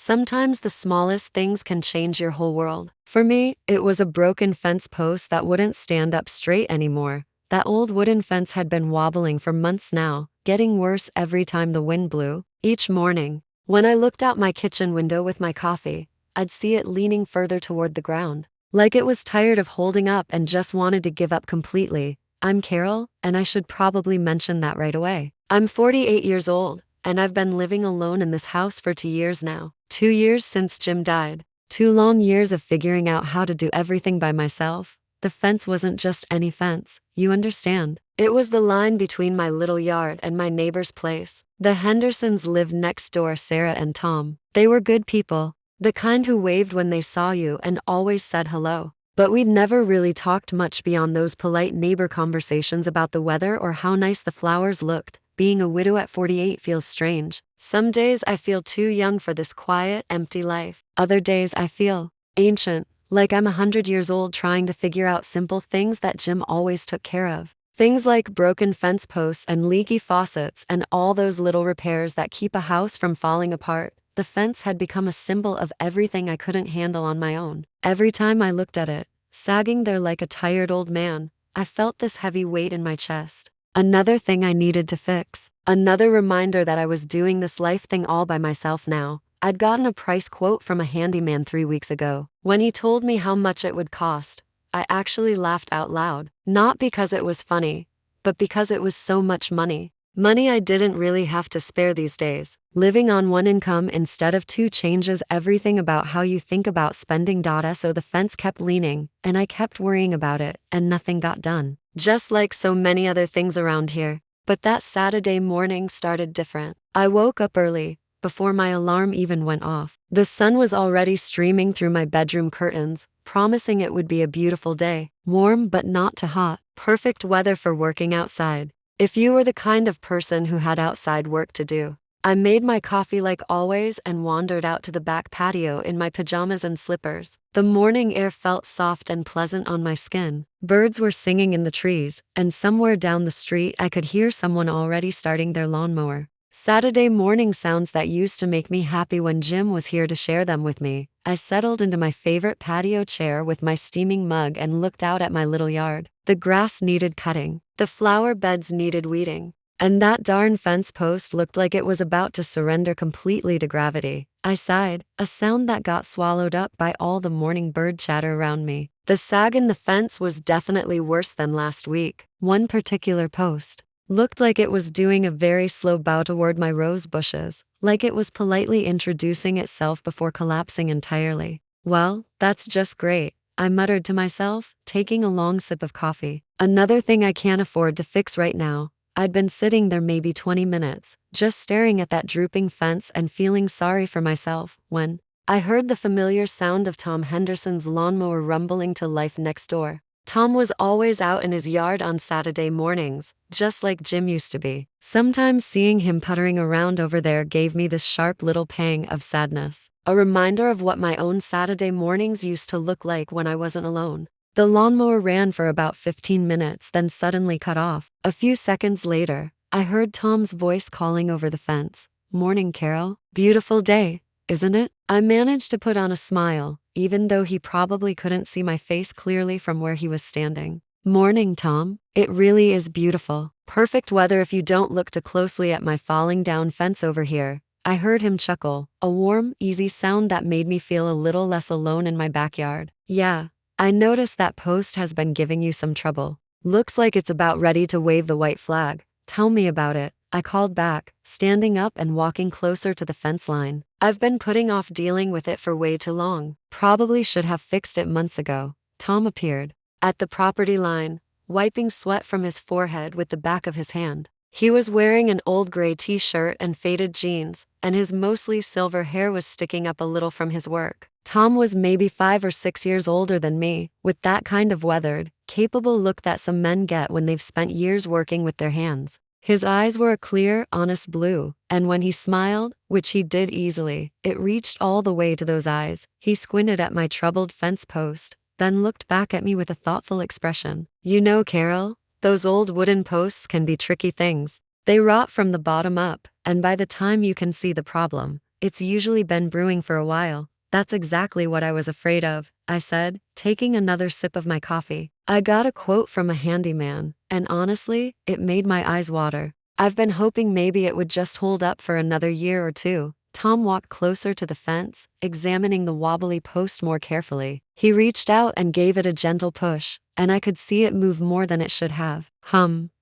Sometimes the smallest things can change your whole world. For me, it was a broken fence post that wouldn't stand up straight anymore. That old wooden fence had been wobbling for months now, getting worse every time the wind blew. Each morning, when I looked out my kitchen window with my coffee, I'd see it leaning further toward the ground, like it was tired of holding up and just wanted to give up completely. I'm Carol, and I should probably mention that right away. I'm 48 years old, and I've been living alone in this house for 2 years now. 2 years since Jim died. 2 long years of figuring out how to do everything by myself. The fence wasn't just any fence, you understand. It was the line between my little yard and my neighbor's place. The Hendersons lived next door, Sarah and Tom. They were good people, the kind who waved when they saw you and always said hello. But we'd never really talked much beyond those polite neighbor conversations about the weather or how nice the flowers looked. Being a widow at 48 feels strange. Some days I feel too young for this quiet, empty life. Other days I feel ancient, like I'm 100 years old trying to figure out simple things that Jim always took care of. Things like broken fence posts and leaky faucets and all those little repairs that keep a house from falling apart. The fence had become a symbol of everything I couldn't handle on my own. Every time I looked at it, sagging there like a tired old man, I felt this heavy weight in my chest. Another thing I needed to fix. Another reminder that I was doing this life thing all by myself now. I'd gotten a price quote from a handyman 3 weeks ago. When he told me how much it would cost, I actually laughed out loud. Not because it was funny, but because it was so much money. Money I didn't really have to spare these days. Living on one income instead of two changes everything about how you think about spending. So the fence kept leaning, and I kept worrying about it, and nothing got done. Just like so many other things around here. But that Saturday morning started different. I woke up early, before my alarm even went off. The sun was already streaming through my bedroom curtains, promising it would be a beautiful day. Warm but not too hot. Perfect weather for working outside. If you were the kind of person who had outside work to do. I made my coffee like always and wandered out to the back patio in my pajamas and slippers. The morning air felt soft and pleasant on my skin. Birds were singing in the trees, and somewhere down the street I could hear someone already starting their lawnmower. Saturday morning sounds that used to make me happy when Jim was here to share them with me. I settled into my favorite patio chair with my steaming mug and looked out at my little yard. The grass needed cutting. The flower beds needed weeding. And that darn fence post looked like it was about to surrender completely to gravity. I sighed, a sound that got swallowed up by all the morning bird chatter around me. The sag in the fence was definitely worse than last week. One particular post looked like it was doing a very slow bow toward my rose bushes, like it was politely introducing itself before collapsing entirely. Well, that's just great, I muttered to myself, taking a long sip of coffee. Another thing I can't afford to fix right now. I'd been sitting there maybe 20 minutes, just staring at that drooping fence and feeling sorry for myself, when I heard the familiar sound of Tom Henderson's lawnmower rumbling to life next door. Tom was always out in his yard on Saturday mornings, just like Jim used to be. Sometimes seeing him puttering around over there gave me this sharp little pang of sadness, a reminder of what my own Saturday mornings used to look like when I wasn't alone. The lawnmower ran for about 15 minutes, then suddenly cut off. A few seconds later, I heard Tom's voice calling over the fence. "Morning, Carol. Beautiful day, isn't it?" I managed to put on a smile, even though he probably couldn't see my face clearly from where he was standing. "Morning, Tom. It really is beautiful. Perfect weather if you don't look too closely at my falling down fence over here." I heard him chuckle, a warm, easy sound that made me feel a little less alone in my backyard. "Yeah, I noticed that post has been giving you some trouble. Looks like it's about ready to wave the white flag. Tell me about it," I called back, standing up and walking closer to the fence line. "I've been putting off dealing with it for way too long. Probably should have fixed it months ago." Tom appeared at the property line, wiping sweat from his forehead with the back of his hand. He was wearing an old gray t-shirt and faded jeans, and his mostly silver hair was sticking up a little from his work. Tom was maybe 5 or 6 years older than me, with that kind of weathered, capable look that some men get when they've spent years working with their hands. His eyes were a clear, honest blue, and when he smiled, which he did easily, it reached all the way to those eyes. He squinted at my troubled fence post, then looked back at me with a thoughtful expression. "You know, Carol, those old wooden posts can be tricky things. They rot from the bottom up, and by the time you can see the problem, It's usually been brewing for a while. That's exactly what I was afraid of, I said, taking another sip of my coffee. I got a quote from a handyman, and honestly, it made my eyes water. I've been hoping maybe it would just hold up for another year or two. Tom walked closer to the fence, examining the wobbly post more carefully. He reached out and gave it a gentle push, and I could see it move more than it should have.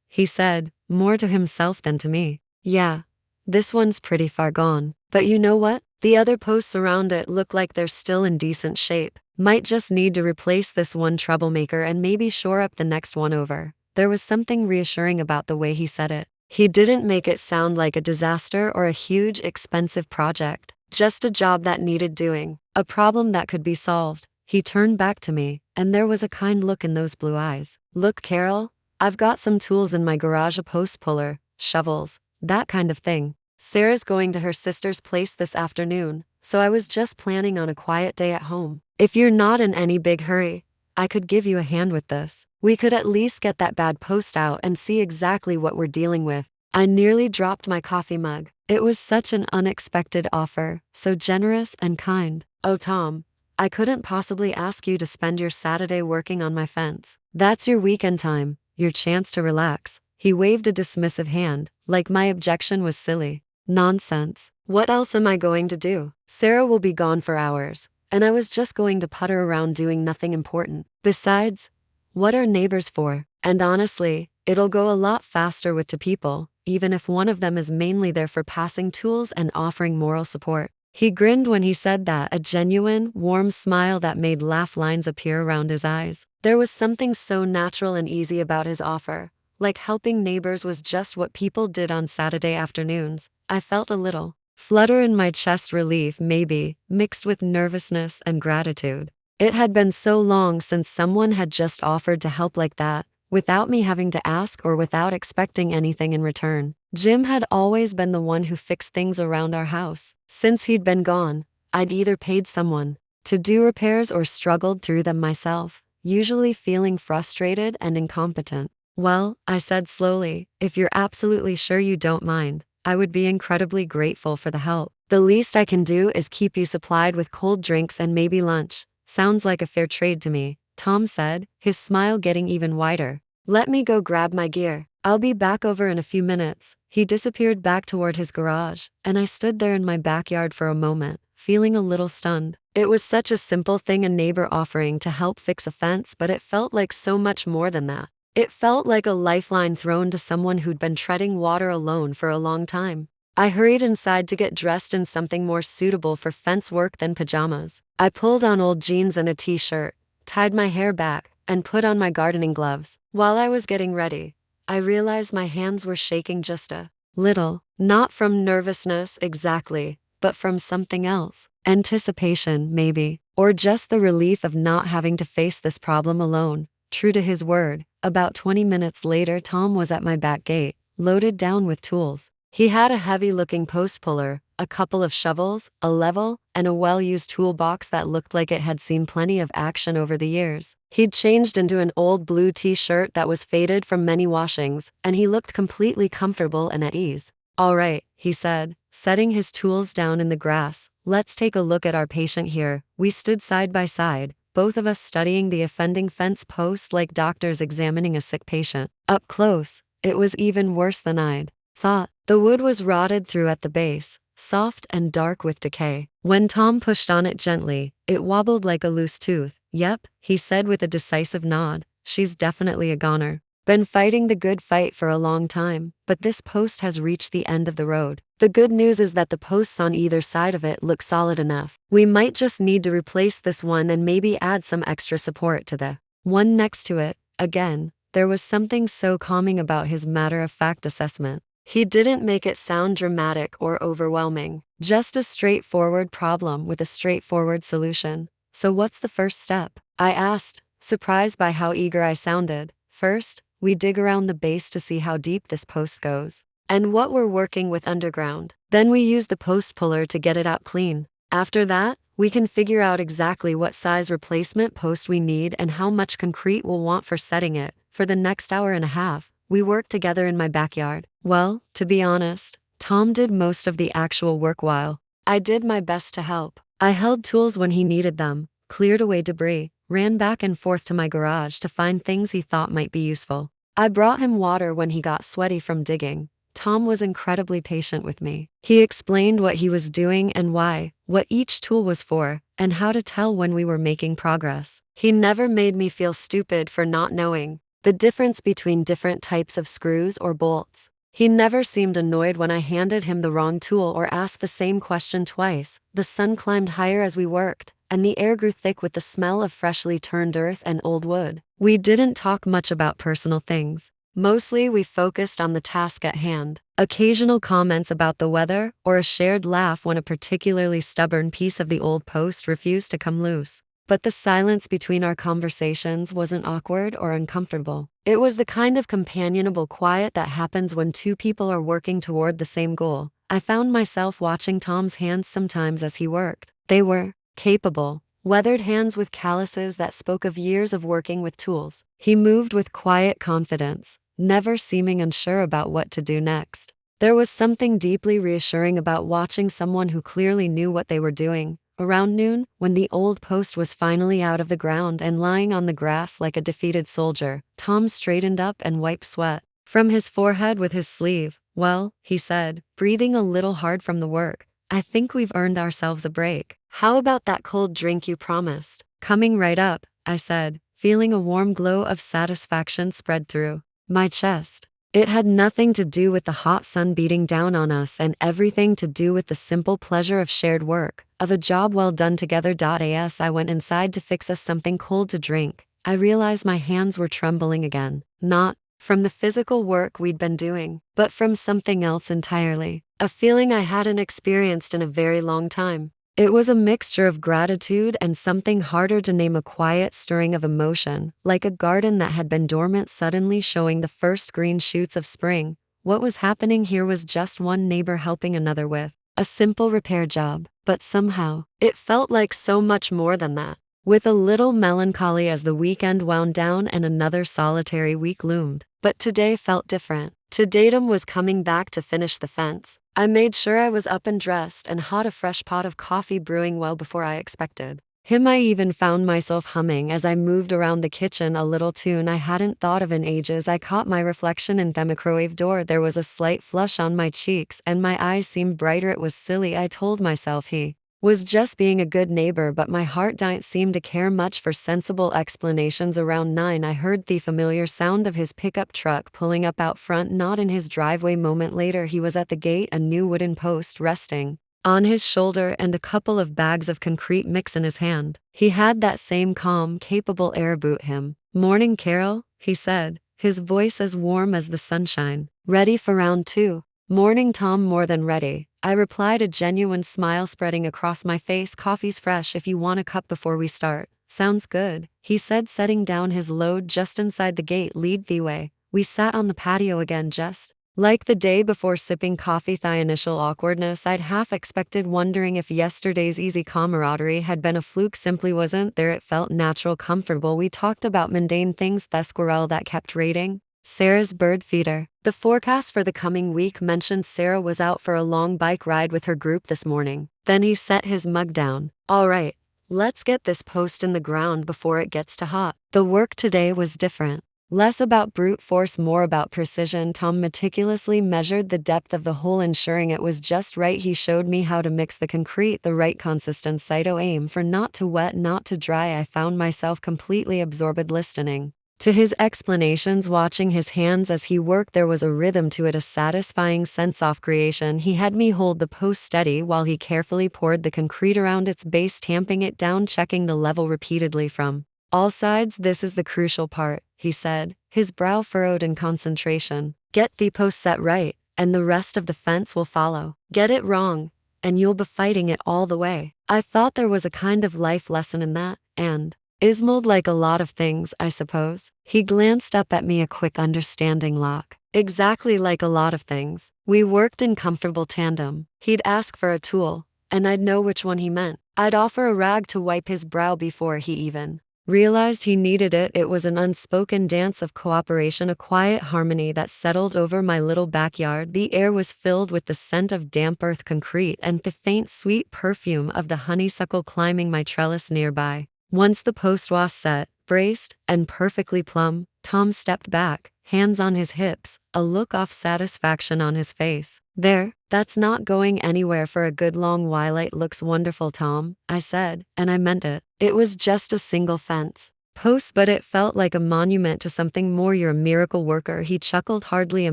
He said, more to himself than to me. Yeah, this one's pretty far gone. But you know what? The other posts around it look like they're still in decent shape. Might just need to replace this one troublemaker and maybe shore up the next one over. There was something reassuring about the way he said it. He didn't make it sound like a disaster or a huge, expensive project. Just a job that needed doing. A problem that could be solved. He turned back to me, and there was a kind look in those blue eyes. Look, Carol, I've got some tools in my garage, a post puller, shovels, that kind of thing. Sarah's going to her sister's place this afternoon, so I was just planning on a quiet day at home. If you're not in any big hurry, I could give you a hand with this. We could at least get that bad post out and see exactly what we're dealing with. I nearly dropped my coffee mug. It was such an unexpected offer, so generous and kind. Oh, Tom, I couldn't possibly ask you to spend your Saturday working on my fence. That's your weekend time, your chance to relax. He waved a dismissive hand, like my objection was silly. Nonsense. What else am I going to do? Sarah will be gone for hours, and I was just going to putter around doing nothing important. Besides, what are neighbors for? And honestly, it'll go a lot faster with two people, even if one of them is mainly there for passing tools and offering moral support. He grinned when he said that, a genuine, warm smile that made laugh lines appear around his eyes. There was something so natural and easy about his offer. Like helping neighbors was just what people did on Saturday afternoons. I felt a little flutter in my chest, relief maybe, mixed with nervousness and gratitude. It had been so long since someone had just offered to help like that, without me having to ask or without expecting anything in return. Jim had always been the one who fixed things around our house. Since he'd been gone, I'd either paid someone to do repairs or struggled through them myself, usually feeling frustrated and incompetent. Well, I said slowly, if you're absolutely sure you don't mind, I would be incredibly grateful for the help. The least I can do is keep you supplied with cold drinks and maybe lunch. Sounds like a fair trade to me, Tom said, his smile getting even wider. Let me go grab my gear. I'll be back over in a few minutes. He disappeared back toward his garage, and I stood there in my backyard for a moment, feeling a little stunned. It was such a simple thing, a neighbor offering to help fix a fence, but it felt like so much more than that. It felt like a lifeline thrown to someone who'd been treading water alone for a long time. I hurried inside to get dressed in something more suitable for fence work than pajamas. I pulled on old jeans and a t-shirt, tied my hair back, and put on my gardening gloves. While I was getting ready, I realized my hands were shaking just a little. Not from nervousness exactly, but from something else. Anticipation, maybe. Or just the relief of not having to face this problem alone. True to his word, about 20 minutes later Tom was at my back gate, loaded down with tools. He had a heavy-looking post puller, a couple of shovels, a level, and a well-used toolbox that looked like it had seen plenty of action over the years. He'd changed into an old blue t-shirt that was faded from many washings, and he looked completely comfortable and at ease. All right, he said, setting his tools down in the grass. Let's take a look at our patient here. We stood side by side, both of us studying the offending fence post like doctors examining a sick patient. Up close, it was even worse than I'd thought. The wood was rotted through at the base, soft and dark with decay. When Tom pushed on it gently, it wobbled like a loose tooth. Yep, he said with a decisive nod. She's definitely a goner. Been fighting the good fight for a long time, but this post has reached the end of the road. The good news is that the posts on either side of it look solid enough. We might just need to replace this one and maybe add some extra support to the one next to it. Again, there was something so calming about his matter-of-fact assessment. He didn't make it sound dramatic or overwhelming, just a straightforward problem with a straightforward solution. So what's the first step? I asked, surprised by how eager I sounded. First, we dig around the base to see how deep this post goes, and what we're working with underground. Then we use the post puller to get it out clean. After that, we can figure out exactly what size replacement post we need and how much concrete we'll want for setting it. For the next hour and a half, we worked together in my backyard. Well, to be honest, Tom did most of the actual work while I did my best to help. I held tools when he needed them, cleared away debris, ran back and forth to my garage to find things he thought might be useful. I brought him water when he got sweaty from digging. Tom was incredibly patient with me. He explained what he was doing and why, what each tool was for, and how to tell when we were making progress. He never made me feel stupid for not knowing the difference between different types of screws or bolts. He never seemed annoyed when I handed him the wrong tool or asked the same question twice. The sun climbed higher as we worked, and the air grew thick with the smell of freshly turned earth and old wood. We didn't talk much about personal things. Mostly we focused on the task at hand. Occasional comments about the weather, or a shared laugh when a particularly stubborn piece of the old post refused to come loose. But the silence between our conversations wasn't awkward or uncomfortable. It was the kind of companionable quiet that happens when two people are working toward the same goal. I found myself watching Tom's hands sometimes as he worked. They were capable, weathered hands with calluses that spoke of years of working with tools. He moved with quiet confidence, never seeming unsure about what to do next. There was something deeply reassuring about watching someone who clearly knew what they were doing. Around noon, when the old post was finally out of the ground and lying on the grass like a defeated soldier, Tom straightened up and wiped sweat from his forehead with his sleeve. "Well," he said, breathing a little hard from the work, "I think we've earned ourselves a break. How about that cold drink you promised?" "Coming right up," I said, feeling a warm glow of satisfaction spread through my chest. It had nothing to do with the hot sun beating down on us and everything to do with the simple pleasure of shared work, of a job well done together. As I went inside to fix us something cold to drink, I realized my hands were trembling again, not from the physical work we'd been doing, but from something else entirely, a feeling I hadn't experienced in a very long time. It was a mixture of gratitude and something harder to name, a quiet stirring of emotion, like a garden that had been dormant suddenly showing the first green shoots of spring. What was happening here was just one neighbor helping another with a simple repair job, but somehow, it felt like so much more than that. With a little melancholy as the weekend wound down and another solitary week loomed. But today felt different. Tatum was coming back to finish the fence. I made sure I was up and dressed and had a fresh pot of coffee brewing well before I expected him. I even found myself humming as I moved around the kitchen, a little tune I hadn't thought of in ages. I caught my reflection in the microwave door. There was a slight flush on my cheeks and my eyes seemed brighter. It was silly. I told myself he was just being a good neighbor, but my heart didn't seem to care much for sensible explanations. Around 9, I heard the familiar sound of his pickup truck pulling up out front, not in his driveway. Moment later, he was at the gate, a new wooden post resting on his shoulder and a couple of bags of concrete mix in his hand. He had that same calm, capable air about him. "Morning, Carol," he said, his voice as warm as the sunshine. "Ready for round 2? "Morning, Tom. More than ready," I replied, a genuine smile spreading across my face. "Coffee's fresh if you want a cup before we start." "Sounds good," he said, setting down his load just inside the gate. "Lead the way." We sat on the patio again, just like the day before, sipping coffee. The initial awkwardness I'd half expected, wondering if yesterday's easy camaraderie had been a fluke, simply wasn't there. It felt natural, comfortable. We talked about mundane things, the squirrel that kept raiding Sarah's bird feeder. The forecast for the coming week mentioned Sarah was out for a long bike ride with her group this morning. Then he set his mug down. "All right, let's get this post in the ground before it gets too hot." The work today was different. Less about brute force, more about precision. Tom meticulously measured the depth of the hole, ensuring it was just right. He showed me how to mix the concrete, the right consistency to aim for, not too wet, not too dry. I found myself completely absorbed listening to his explanations, watching his hands as he worked. There was a rhythm to it, a satisfying sense of creation. He had me hold the post steady while he carefully poured the concrete around its base, tamping it down, checking the level repeatedly from all sides. "This is the crucial part," he said, his brow furrowed in concentration. "Get the post set right, and the rest of the fence will follow. Get it wrong, and you'll be fighting it all the way." I thought there was a kind of life lesson in that, and Ismold, like a lot of things, I suppose. He glanced up at me, a quick understanding look. "Exactly, like a lot of things." We worked in comfortable tandem. He'd ask for a tool, and I'd know which one he meant. I'd offer a rag to wipe his brow before he even Realized he needed it. It was an unspoken dance of cooperation, a quiet harmony that settled over my little backyard. The air was filled with the scent of damp earth concrete and the faint sweet perfume of the honeysuckle climbing my trellis nearby. Once the post was set, braced, and perfectly plumb, Tom stepped back, hands on his hips, a look of satisfaction on his face. "There, that's not going anywhere for a good long while. It looks wonderful, Tom," I said, and I meant it. It was just a single fence post, but it felt like a monument to something more. "You're a miracle worker," he chuckled. "Hardly a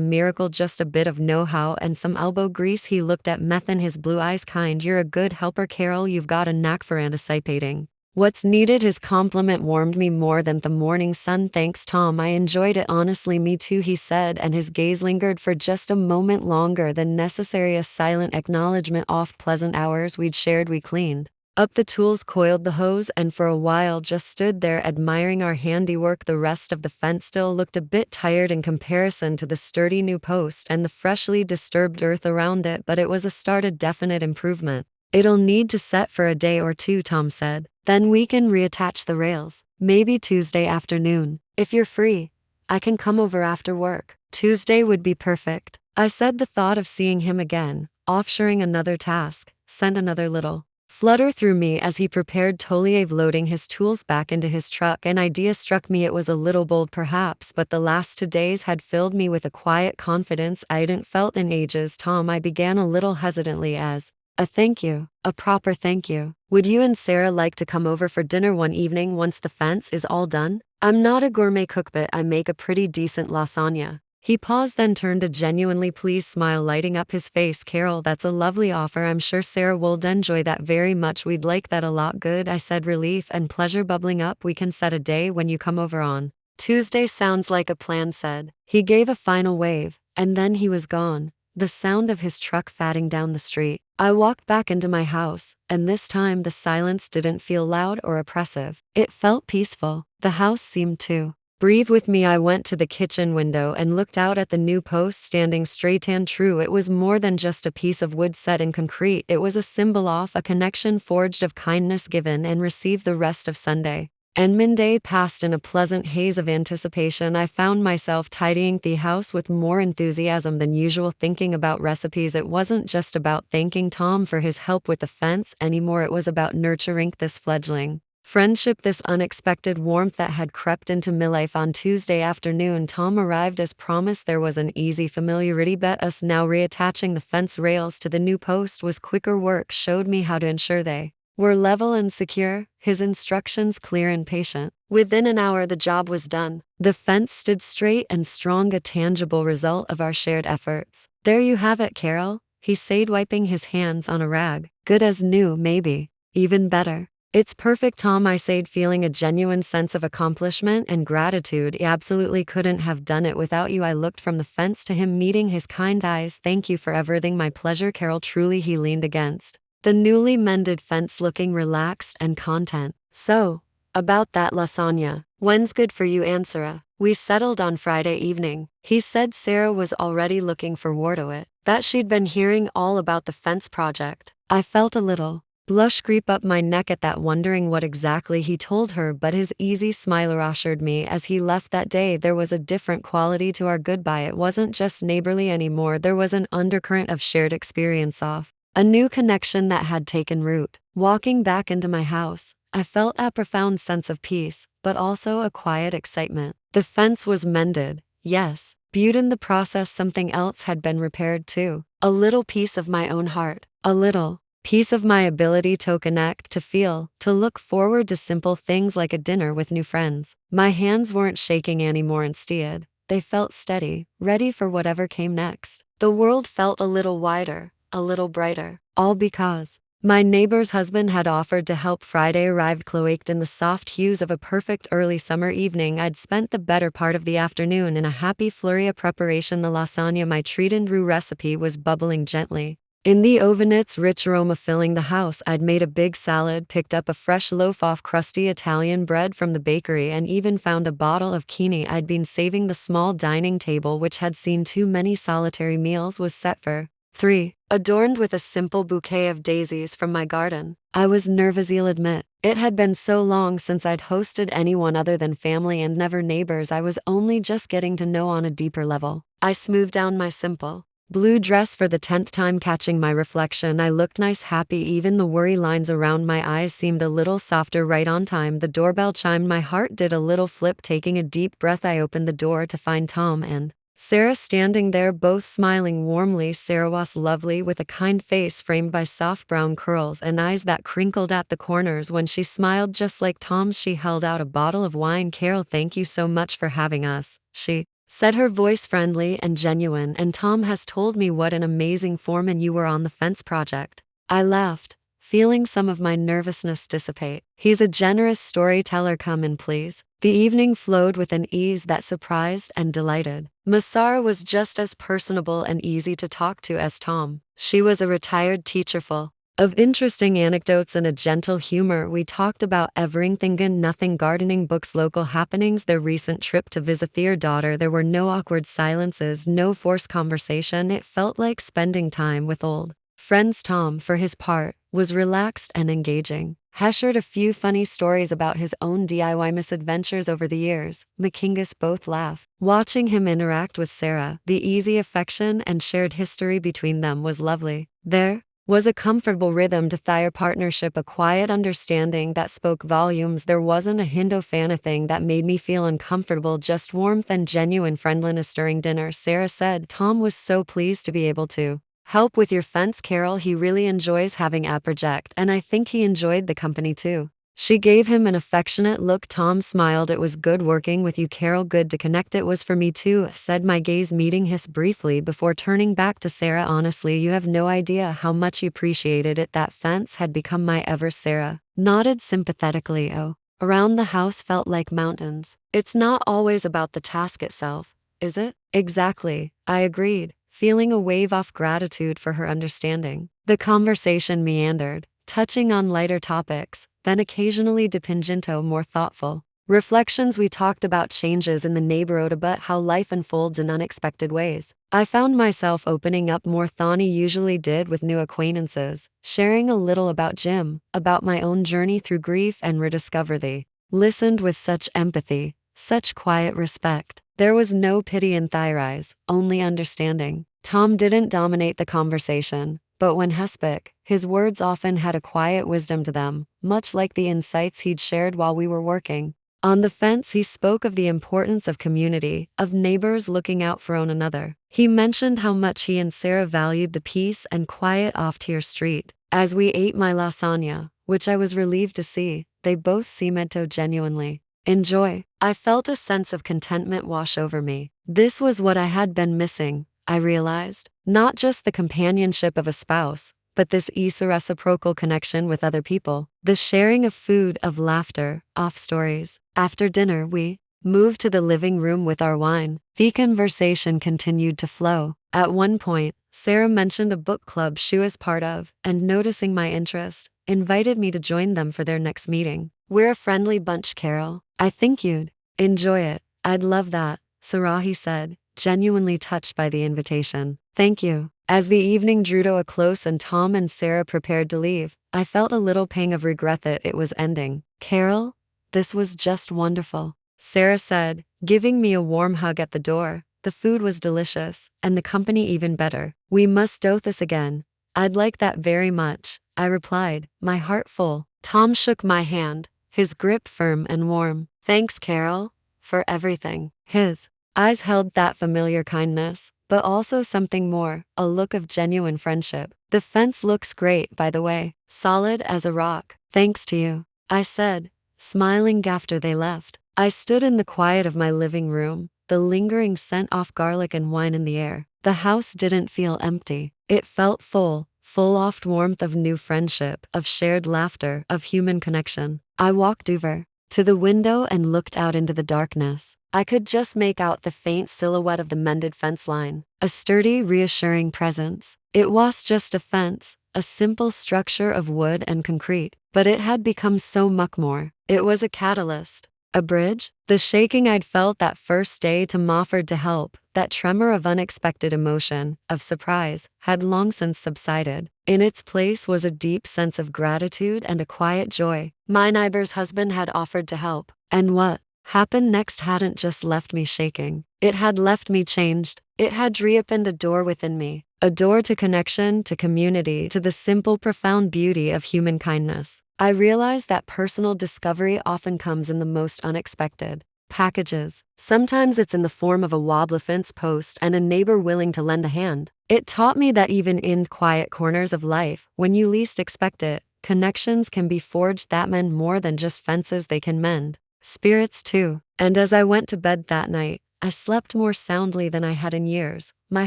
miracle, just a bit of know-how and some elbow grease." He looked at Meth in his blue eyes. "Kind. You're a good helper, Carol. You've got a knack for anticipating what's needed." His compliment warmed me more than the morning sun. "Thanks, Tom. I enjoyed it." "Honestly, me too," he said, and his gaze lingered for just a moment longer than necessary, a silent acknowledgement of pleasant hours we'd shared. We cleaned up the tools, coiled the hose, and for a while just stood there admiring our handiwork. The rest of the fence still looked a bit tired in comparison to the sturdy new post and the freshly disturbed earth around it, but it was a start, a definite improvement. "It'll need to set for a day or two," Tom said. "Then we can reattach the rails. Maybe Tuesday afternoon. If you're free, I can come over after work." "Tuesday would be perfect," I said. The thought of seeing him again, offshoring another task, sent another little flutter through me as he prepared to leave, loading his tools back into his truck. An idea struck me. It was a little bold perhaps, but the last 2 days had filled me with a quiet confidence I hadn't felt in ages. "Tom," I began a little hesitantly, "as a thank you, a proper thank you, would you and Sarah like to come over for dinner one evening once the fence is all done? I'm not a gourmet cook, but I make a pretty decent lasagna." He paused, then turned, a genuinely pleased smile lighting up his face. "Carol, that's a lovely offer. I'm sure Sarah would enjoy that very much." "We'd like that a lot." "Good," I said, relief and pleasure bubbling up. "We can set a day when you come over on Tuesday." "Sounds like a plan," said. He gave a final wave, and then he was gone, the sound of his truck fatting down the street. I walked back into my house, and this time the silence didn't feel loud or oppressive. It felt peaceful. The house seemed to breathe with me. I went to the kitchen window and looked out at the new post standing straight and true. It was more than just a piece of wood set in concrete. It was a symbol of a connection forged of kindness given and received. The rest of Sunday and Monday passed in a pleasant haze of anticipation. I found myself tidying the house with more enthusiasm than usual, thinking about recipes. It wasn't just about thanking Tom for his help with the fence anymore. It was about nurturing this fledgling friendship, this unexpected warmth that had crept into my life. On Tuesday afternoon, Tom arrived as promised. There was an easy familiarity bet us. Now reattaching the fence rails to the new post was quicker work. Showed me how to ensure they were level and secure, his instructions clear and patient. Within an hour the job was done. The fence stood straight and strong, a tangible result of our shared efforts. "There you have it, Carol," he said, wiping his hands on a rag. "Good as new, maybe. Even better." "It's perfect, Tom," I said, feeling a genuine sense of accomplishment and gratitude. "I absolutely couldn't have done it without you." I looked from the fence to him, meeting his kind eyes. "Thank you for everything." "My pleasure, Carol, truly." He leaned against the newly mended fence, looking relaxed and content. "So, about that lasagna, when's good for you and Sarah?" "We settled on Friday evening," he said. Sarah was already looking forward to it. That she'd been hearing all about the fence project. I felt a little blush creep up my neck at that, wondering what exactly he told her, but his easy smile reassured me. As he left that day, there was a different quality to our goodbye. It wasn't just neighborly anymore. There was an undercurrent of shared experience, of a new connection that had taken root. Walking back into my house, I felt a profound sense of peace, but also a quiet excitement. The fence was mended, yes, but in the process something else had been repaired too. A little piece of my own heart, a little piece of my ability to connect, to feel, to look forward to simple things like a dinner with new friends. My hands weren't shaking anymore. Instead, they felt steady, ready for whatever came next. The world felt a little wider, a little brighter, all because my neighbor's husband had offered to help. Friday arrived cloaked in the soft hues of a perfect early summer evening. I'd spent the better part of the afternoon in a happy flurry of preparation. The lasagna, my treated roux recipe, was bubbling gently in the oven, its rich aroma filling the house. I'd made a big salad, picked up a fresh loaf of crusty Italian bread from the bakery, and even found a bottle of Chini I'd been saving. The small dining table, which had seen too many solitary meals, was set for 3, adorned with a simple bouquet of daisies from my garden. I was nervous, I'll admit. It had been so long since I'd hosted anyone other than family and never neighbors I was only just getting to know on a deeper level. I smoothed down my simple blue dress for the 10th time, catching my reflection. I looked nice, happy, even the worry lines around my eyes seemed a little softer. Right on time, the doorbell chimed. My heart did a little flip. Taking a deep breath, I opened the door to find Tom and Sarah standing there, both smiling warmly. Sarah was lovely, with a kind face framed by soft brown curls and eyes that crinkled at the corners when she smiled, just like Tom's. She held out a bottle of wine. "Carol, thank you so much for having us," she said, her voice friendly and genuine. "And Tom has told me what an amazing foreman you were on the fence project." I laughed, feeling some of my nervousness dissipate. "He's a generous storyteller. Come in, please." The evening flowed with an ease that surprised and delighted. Masara was just as personable and easy to talk to as Tom. She was a retired teacher full of interesting anecdotes and a gentle humor. We talked about everything and nothing: gardening, books, local happenings, their recent trip to visit their daughter. There were no awkward silences, no forced conversation. It felt like spending time with old friends. Tom, for his part, was relaxed and engaging. He shared a few funny stories about his own DIY misadventures over the years. McKingus both laughed watching him interact with Sarah. The easy affection and shared history between them was lovely. There was a comfortable rhythm to their partnership, a quiet understanding that spoke volumes. There wasn't a hint of anything that made me feel uncomfortable, just warmth and genuine friendliness. During dinner, Sarah said, "Tom was so pleased to be able to help with your fence, Carol. He really enjoys having a project, and I think he enjoyed the company too." She gave him an affectionate look. Tom smiled. "It was good working with you, Carol. Good to connect." "It was for me too," said my gaze meeting his briefly before turning back to Sarah. "Honestly, you have no idea how much you appreciated it. That fence had become my ever." Sarah nodded sympathetically. "Oh, around the house felt like mountains. It's not always about the task itself, is it?" "Exactly," I agreed, feeling a wave of gratitude for her understanding. The conversation meandered, touching on lighter topics, then occasionally dipping into more thoughtful reflections. We talked about changes in the neighborhood, about how life unfolds in unexpected ways. I found myself opening up more than I usually did with new acquaintances, sharing a little about Jim, about my own journey through grief and rediscovery. Listened with such empathy, such quiet respect. There was no pity in their eyes, only understanding. Tom didn't dominate the conversation, but when he spoke, his words often had a quiet wisdom to them, much like the insights he'd shared while we were working on the fence. He spoke of the importance of community, of neighbors looking out for one another. He mentioned how much he and Sarah valued the peace and quiet off Tier Street. As we ate my lasagna, which I was relieved to see, they both seemed to genuinely enjoy. I felt a sense of contentment wash over me. This was what I had been missing, I realized. Not just the companionship of a spouse, but this easy reciprocal connection with other people. The sharing of food, of laughter, of stories. After dinner, we moved to the living room with our wine. The conversation continued to flow. At one point, Sarah mentioned a book club she was part of, and noticing my interest, invited me to join them for their next meeting. "We're a friendly bunch, Carol. I think you'd enjoy it." "I'd love that," Sarahi said, genuinely touched by the invitation. "Thank you." As the evening drew to a close and Tom and Sarah prepared to leave, I felt a little pang of regret that it was ending. "Carol, this was just wonderful," Sarah said, giving me a warm hug at the door. "The food was delicious, and the company even better. We must do this again." "I'd like that very much," I replied, my heart full. Tom shook my hand, his grip firm and warm. "Thanks, Carol, for everything." His eyes held that familiar kindness, but also something more, a look of genuine friendship. "The fence looks great, by the way, solid as a rock." "Thanks to you," I said, smiling after they left. I stood in the quiet of my living room, the lingering scent of garlic and wine in the air. The house didn't feel empty. It felt full of warmth, of new friendship, of shared laughter, of human connection. I walked over to the window and looked out into the darkness. I could just make out the faint silhouette of the mended fence line, a sturdy, reassuring presence. It was just a fence, a simple structure of wood and concrete, but it had become so much more. It was a catalyst, A bridge? The shaking I'd felt that first day Tom offered to help, that tremor of unexpected emotion, of surprise, had long since subsided. In its place was a deep sense of gratitude and a quiet joy. My neighbor's husband had offered to help, and what happened next hadn't just left me shaking. It had left me changed. It had reopened a door within me, a door to connection, to community, to the simple, profound beauty of human kindness. I realized that personal discovery often comes in the most unexpected packages. Sometimes it's in the form of a wobbly fence post and a neighbor willing to lend a hand. It taught me that even in quiet corners of life, when you least expect it, connections can be forged that mend more than just fences they can mend. Spirits too. And as I went to bed that night, I slept more soundly than I had in years, my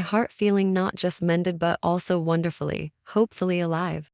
heart feeling not just mended but also wonderfully, hopefully alive.